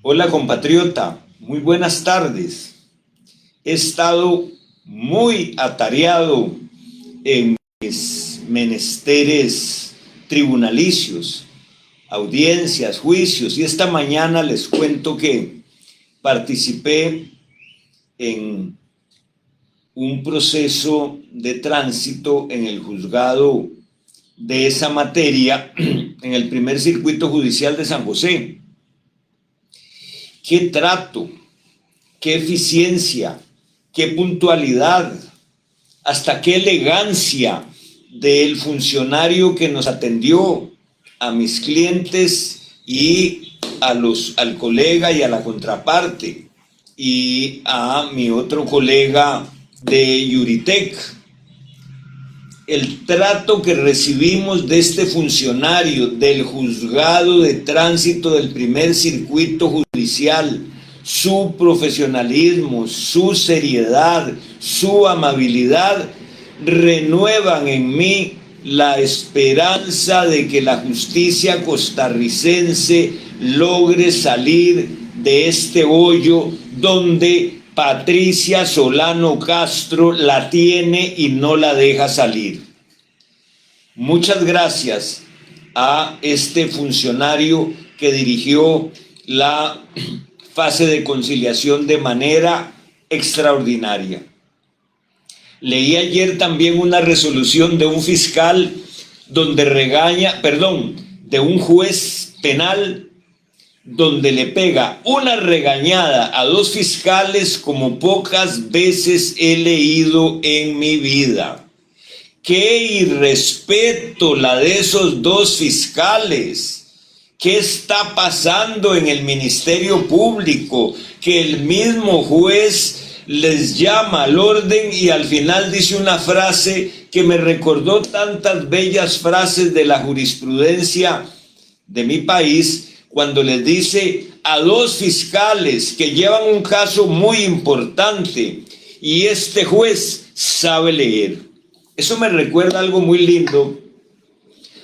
Hola compatriota, muy buenas tardes. He estado muy atareado en mis menesteres tribunalicios, audiencias, juicios, y esta mañana les cuento que participé en un proceso de tránsito en el juzgado de esa materia en el primer circuito judicial de San José. Qué trato, qué eficiencia, qué puntualidad, hasta qué elegancia del funcionario que nos atendió, a mis clientes y al colega y a la contraparte, y a mi otro colega de Yuritec. El trato que recibimos de este funcionario del juzgado de tránsito del primer circuito judicial, su profesionalismo, su seriedad, su amabilidad, renuevan en mí la esperanza de que la justicia costarricense logre salir de este hoyo donde Patricia Solano Castro la tiene y no la deja salir. Muchas gracias a este funcionario que dirigió la fase de conciliación de manera extraordinaria. Leí ayer también una resolución de un fiscal donde de un juez penal donde le pega una regañada a dos fiscales como pocas veces he leído en mi vida. ¡Qué irrespeto la de esos dos fiscales! ¿Qué está pasando en el Ministerio Público? Que el mismo juez les llama al orden y al final dice una frase que me recordó tantas bellas frases de la jurisprudencia de mi país, cuando les dice a dos fiscales que llevan un caso muy importante y este juez sabe leer. Eso me recuerda algo muy lindo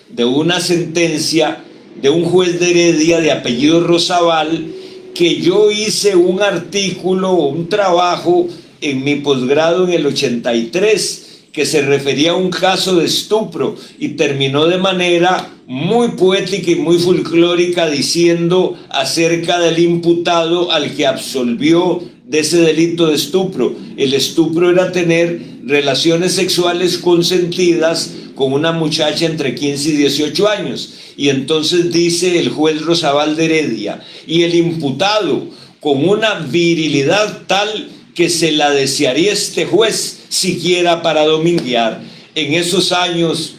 de una sentencia de un juez de Heredia de apellido Rosabal, que yo hice un artículo o un trabajo en mi posgrado en el 83, que se refería a un caso de estupro y terminó de manera muy poética y muy folclórica diciendo acerca del imputado al que absolvió de ese delito de estupro. El estupro era tener relaciones sexuales consentidas con una muchacha entre 15 y 18 años. Y entonces dice el juez Rosabal de Heredia, y el imputado con una virilidad tal que se la desearía este juez siquiera para dominguear. En esos años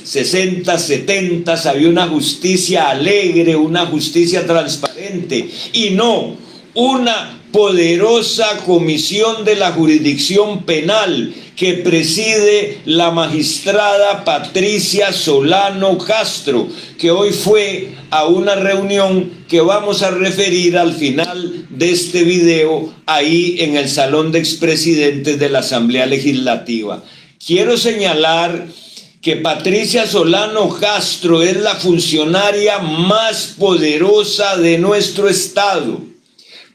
60, 70 había una justicia alegre, una justicia transparente y no una poderosa comisión de la jurisdicción penal que preside la magistrada Patricia Solano Castro, que hoy fue a una reunión que vamos a referir al final de este video ahí en el Salón de Expresidentes de la Asamblea Legislativa. Quiero señalar que Patricia Solano Castro es la funcionaria más poderosa de nuestro estado.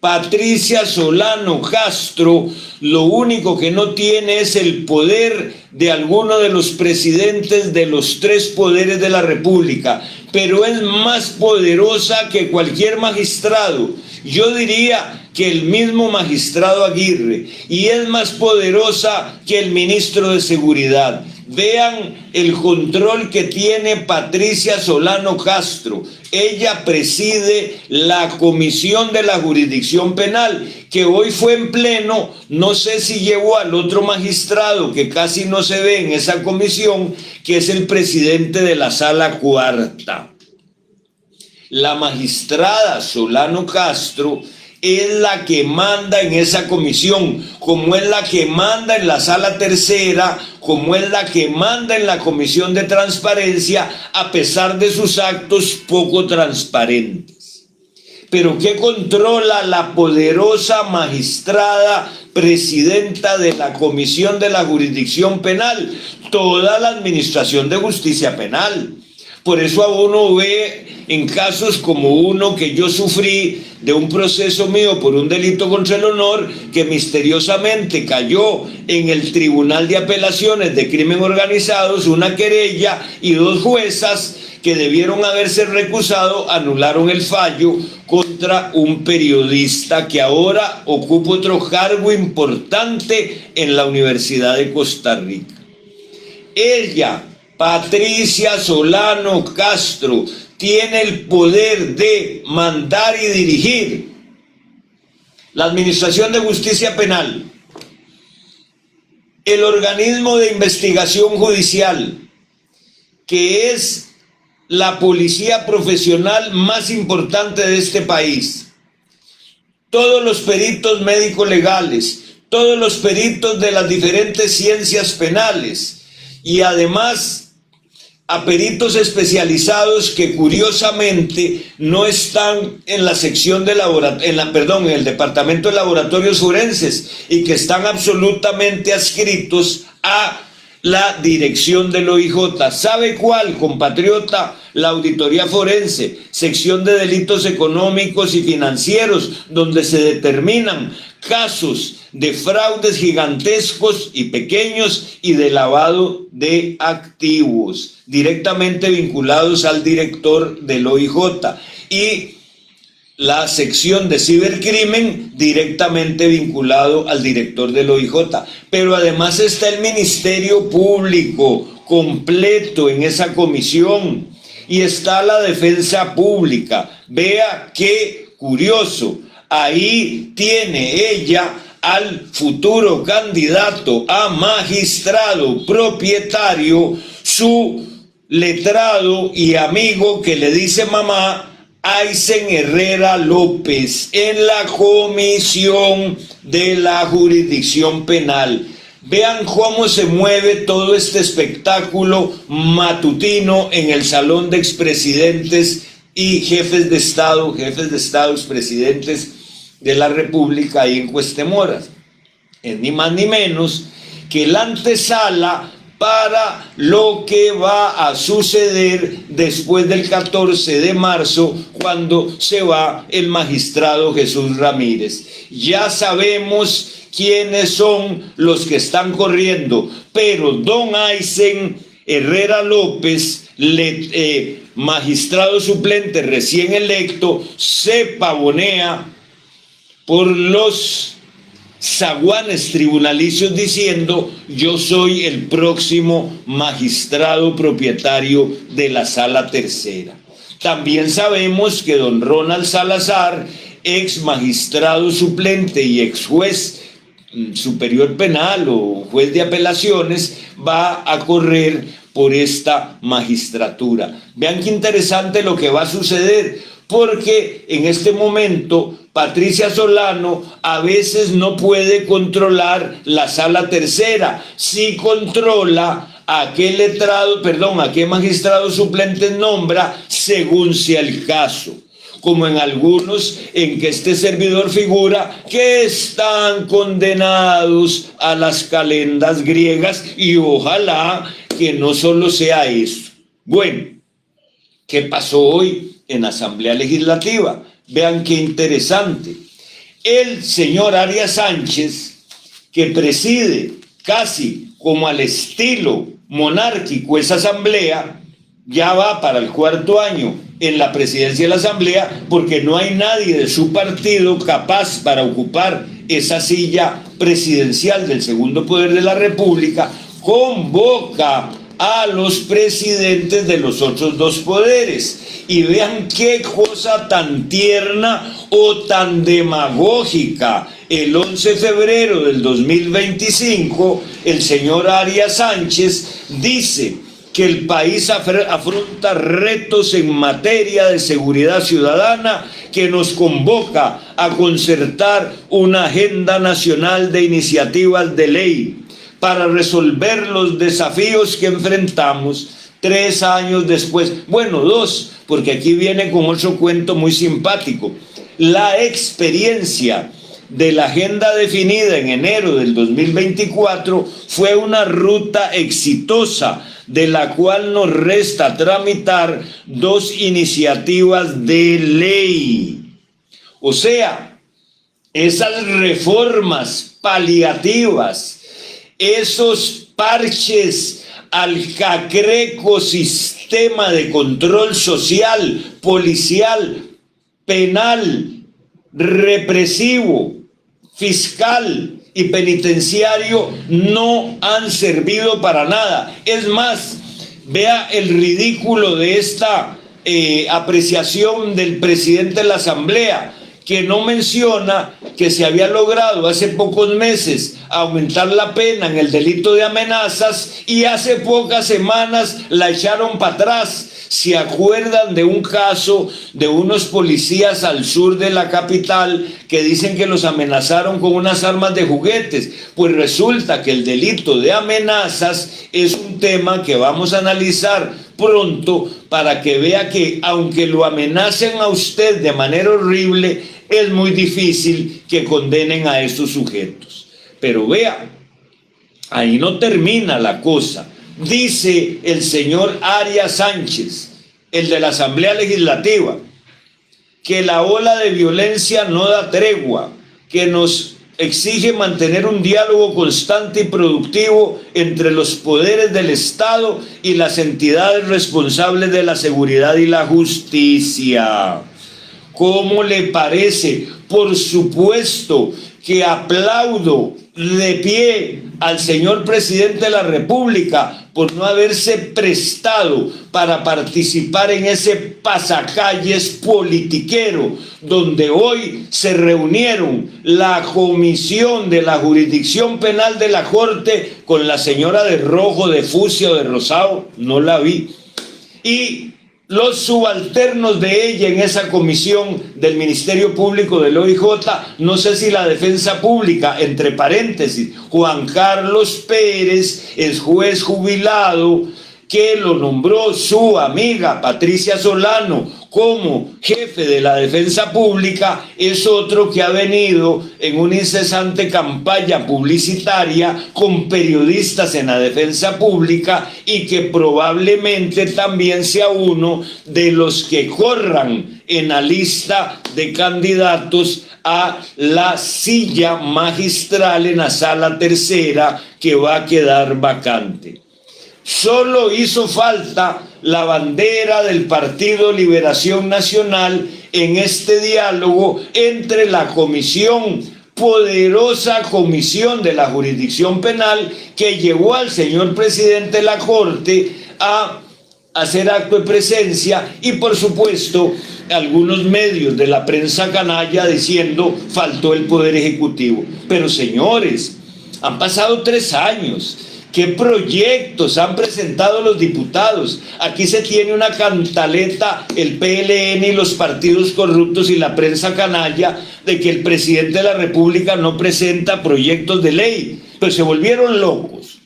Patricia Solano Castro lo único que no tiene es el poder de alguno de los presidentes de los tres poderes de la República, pero es más poderosa que cualquier magistrado. Yo diría que el mismo magistrado Aguirre, y es más poderosa que el ministro de Seguridad. Vean el control que tiene Patricia Solano Castro. Ella preside la Comisión de la Jurisdicción Penal, que hoy fue en pleno. No sé si llevó al otro magistrado que casi no se ve en esa comisión, que es el presidente de la Sala Cuarta. La magistrada Solano Castro es la que manda en esa comisión, como es la que manda en la Sala Tercera, como es la que manda en la Comisión de Transparencia, a pesar de sus actos poco transparentes. Pero ¿qué controla la poderosa magistrada presidenta de la Comisión de la Jurisdicción Penal? Toda la Administración de Justicia Penal. Por eso a uno ve en casos como uno que yo sufrí de un proceso mío por un delito contra el honor, que misteriosamente cayó en el Tribunal de Apelaciones de Crimen Organizados una querella, y 2 juezas que debieron haberse recusado anularon el fallo contra un periodista que ahora ocupa otro cargo importante en la Universidad de Costa Rica. Ella, Patricia Solano Castro, tiene el poder de mandar y dirigir la Administración de Justicia Penal, el organismo de investigación judicial, que es la policía profesional más importante de este país, todos los peritos médicos legales, todos los peritos de las diferentes ciencias penales, y además a peritos especializados que curiosamente no están en la sección de en el departamento de laboratorios forenses, y que están absolutamente adscritos a la dirección del OIJ. ¿Sabe cuál, compatriota? La Auditoría Forense, sección de delitos económicos y financieros, donde se determinan casos de fraudes gigantescos y pequeños y de lavado de activos, directamente vinculados al director del OIJ, y la sección de cibercrimen directamente vinculado al director del OIJ. Pero además está el Ministerio Público completo en esa comisión, y está la Defensa Pública. Vea qué curioso, ahí tiene ella al futuro candidato a magistrado propietario, su letrado y amigo que le dice mamá, Aysen Herrera López, en la Comisión de la Jurisdicción Penal. Vean cómo se mueve todo este espectáculo matutino en el salón de expresidentes y jefes de Estado, expresidentes de la República ahí en Cuestemoras. Es ni más ni menos que la antesala para lo que va a suceder después del 14 de marzo, cuando se va el magistrado Jesús Ramírez. Ya sabemos quiénes son los que están corriendo, pero don Aysen Herrera López, magistrado suplente recién electo, se pavonea por los zaguanes tribunalicios diciendo: yo soy el próximo magistrado propietario de la Sala Tercera. También sabemos que don Ronald Salazar, ex magistrado suplente y ex juez superior penal o juez de apelaciones, va a correr por esta magistratura. Vean qué interesante lo que va a suceder, porque en este momento Patricia Solano a veces no puede controlar la Sala Tercera, sí controla a qué magistrado suplente nombra según sea el caso, como en algunos en que este servidor figura, que están condenados a las calendas griegas, y ojalá que no solo sea eso. Bueno, ¿qué pasó hoy en la Asamblea Legislativa? Vean qué interesante. El señor Arias Sánchez, que preside casi como al estilo monárquico esa asamblea, ya va para el 4º año en la presidencia de la asamblea, porque no hay nadie de su partido capaz para ocupar esa silla presidencial del segundo poder de la República. Convoca a los presidentes de los otros 2 poderes, y vean qué cosa tan tierna o tan demagógica. El 11 de febrero del 2025, el señor Arias Sánchez dice que el país afronta retos en materia de seguridad ciudadana, que nos convoca a concertar una agenda nacional de iniciativas de ley para resolver los desafíos que enfrentamos 3 años después. Bueno, 2, porque aquí viene con otro cuento muy simpático. La experiencia de la agenda definida en enero del 2024 fue una ruta exitosa, de la cual nos resta tramitar 2 iniciativas de ley. O sea, esas reformas paliativas, esos parches al cacreco sistema de control social, policial, penal, represivo, fiscal y penitenciario no han servido para nada. Es más, vea el ridículo de esta apreciación del presidente de la Asamblea, que no menciona que se había logrado hace pocos meses aumentar la pena en el delito de amenazas y hace pocas semanas la echaron para atrás. ¿Se acuerdan de un caso de unos policías al sur de la capital que dicen que los amenazaron con unas armas de juguetes? Pues resulta que el delito de amenazas es un tema que vamos a analizar pronto para que vea que aunque lo amenacen a usted de manera horrible, es muy difícil que condenen a estos sujetos. Pero vea, ahí no termina la cosa. Dice el señor Arias Sánchez, el de la Asamblea Legislativa, que la ola de violencia no da tregua, que nos exige mantener un diálogo constante y productivo entre los poderes del Estado y las entidades responsables de la seguridad y la justicia. ¿Cómo le parece? Por supuesto que aplaudo de pie al señor presidente de la República por no haberse prestado para participar en ese pasacalles politiquero donde hoy se reunieron la comisión de la jurisdicción penal de la Corte con la señora de rojo, de fucsia o de rosado, no la vi, y los subalternos de ella en esa comisión del Ministerio Público del OIJ, no sé si la Defensa Pública, entre paréntesis, Juan Carlos Pérez, el juez jubilado, que lo nombró su amiga Patricia Solano como jefe de la Defensa Pública, es otro que ha venido en una incesante campaña publicitaria con periodistas en la Defensa Pública y que probablemente también sea uno de los que corran en la lista de candidatos a la silla magistral en la sala tercera que va a quedar vacante. Solo hizo falta la bandera del Partido Liberación Nacional en este diálogo entre la poderosa comisión de la jurisdicción penal que llevó al señor presidente de la Corte a hacer acto de presencia y por supuesto algunos medios de la prensa canalla diciendo faltó el Poder Ejecutivo. Pero señores, han pasado 3 años. ¿Qué proyectos han presentado los diputados? Aquí se tiene una cantaleta, el PLN y los partidos corruptos y la prensa canalla, de que el presidente de la República no presenta proyectos de ley, pero se volvieron locos.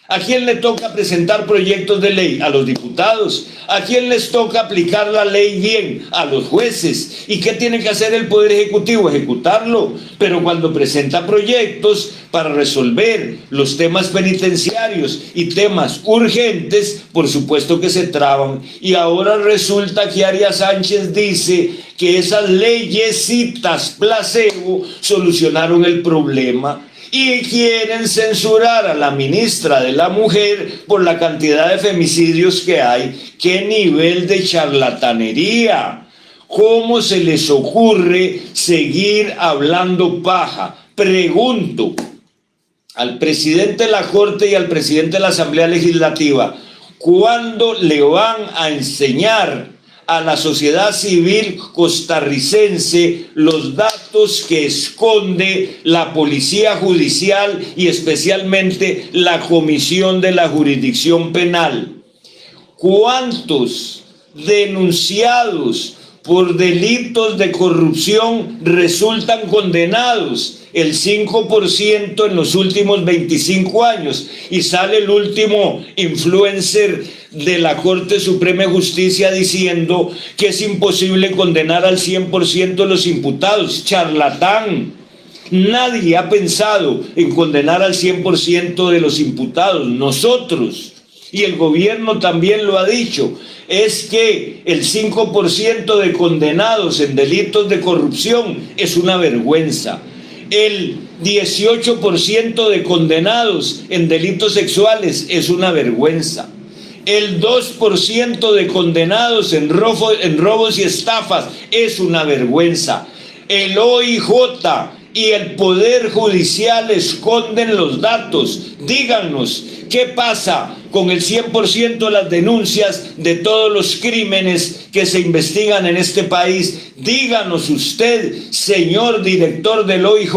¿A quién le toca presentar proyectos de ley? A los diputados. ¿A quién les toca aplicar la ley bien? A los jueces. ¿Y qué tiene que hacer el Poder Ejecutivo? Ejecutarlo. Pero cuando presenta proyectos para resolver los temas penitenciarios y temas urgentes, por supuesto que se traban. Y ahora resulta que Arias Sánchez dice que esas leyesitas placebo solucionaron el problema. Y quieren censurar a la ministra de la Mujer por la cantidad de femicidios que hay. ¡Qué nivel de charlatanería! ¿Cómo se les ocurre seguir hablando paja? Pregunto al presidente de la Corte y al presidente de la Asamblea Legislativa, ¿cuándo le van a enseñar a la sociedad civil costarricense los datos que esconde la policía judicial y especialmente la comisión de la jurisdicción penal? ¿Cuántos denunciados por delitos de corrupción resultan condenados? El 5% en los últimos 25 años. Y sale el último influencer de la Corte Suprema de Justicia diciendo que es imposible condenar al 100% de los imputados. Charlatán. Nadie ha pensado en condenar al 100% de los imputados. Nosotros, y el gobierno también lo ha dicho, es que el 5% de condenados en delitos de corrupción es una vergüenza. El 18% de condenados en delitos sexuales es una vergüenza. El 2% de condenados en robos y estafas es una vergüenza. El OIJ y el Poder Judicial esconden los datos. Díganos, ¿qué pasa con el 100% de las denuncias de todos los crímenes que se investigan en este país? Díganos usted, señor director del OIJ,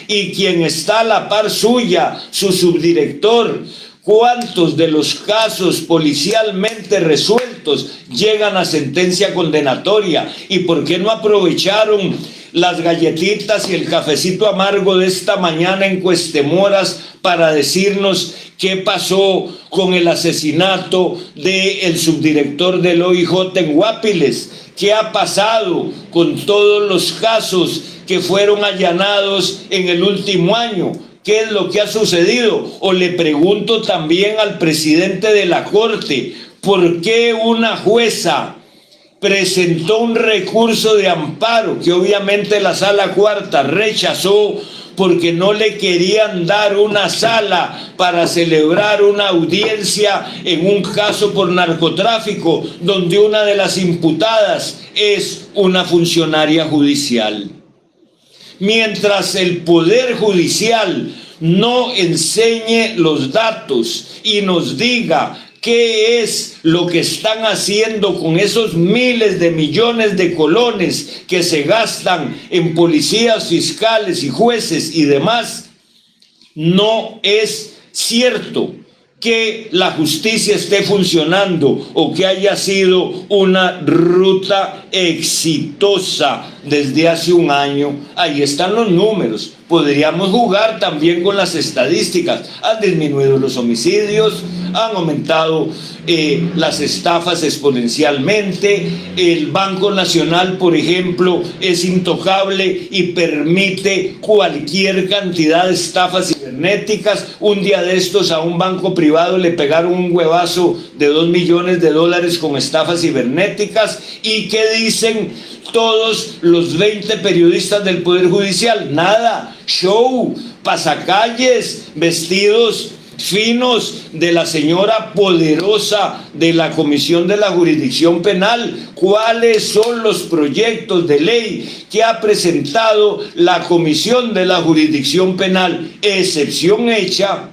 y quien está a la par suya, su subdirector, ¿cuántos de los casos policialmente resueltos llegan a sentencia condenatoria? ¿Y por qué no aprovecharon las galletitas y el cafecito amargo de esta mañana en Cuestemoras para decirnos qué pasó con el asesinato del subdirector del OIJ en Guapiles? ¿Qué ha pasado con todos los casos que fueron allanados en el último año? ¿Qué es lo que ha sucedido? O le pregunto también al presidente de la Corte, ¿por qué una jueza presentó un recurso de amparo que obviamente la Sala Cuarta rechazó porque no le querían dar una sala para celebrar una audiencia en un caso por narcotráfico donde una de las imputadas es una funcionaria judicial? Mientras el Poder Judicial no enseñe los datos y nos diga qué es lo que están haciendo con esos miles de millones de colones que se gastan en policías, fiscales y jueces y demás, no es cierto que la justicia esté funcionando o que haya sido una ruta exitosa desde hace un año. Ahí están los números. Podríamos jugar también con las estadísticas. Han disminuido los homicidios, han aumentado las estafas exponencialmente. El Banco Nacional, por ejemplo, es intocable y permite cualquier cantidad de estafas cibernéticas. Un día de estos a un banco privado le pegaron un huevazo de $2 millones con estafas cibernéticas. ¿Y qué dicen todos los 20 periodistas del Poder Judicial? Nada, show, pasacalles, vestidos finos de la señora poderosa de la Comisión de la Jurisdicción Penal. ¿Cuáles son los proyectos de ley que ha presentado la Comisión de la Jurisdicción Penal? Excepción hecha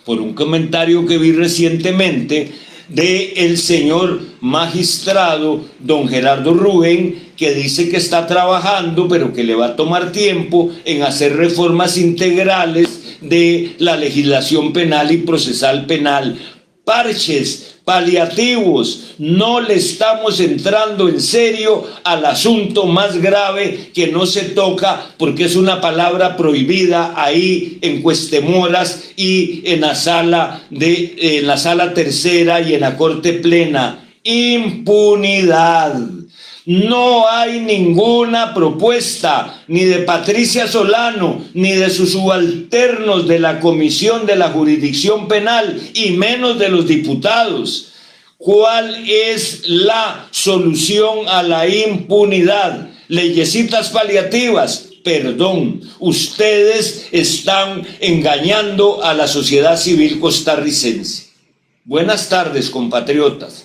por un comentario que vi recientemente del señor magistrado don Gerardo Rubén, que dice que está trabajando, pero que le va a tomar tiempo en hacer reformas integrales de la legislación penal y procesal penal. Parches, paliativos, no le estamos entrando en serio al asunto más grave que no se toca porque es una palabra prohibida ahí en Cuestemoras y en la sala tercera y en la Corte Plena. Impunidad. No hay ninguna propuesta ni de Patricia Solano ni de sus subalternos de la Comisión de la Jurisdicción Penal y menos de los diputados. ¿Cuál es la solución a la impunidad? Leyesitas paliativas. Perdón, ustedes están engañando a la sociedad civil costarricense. Buenas tardes, compatriotas.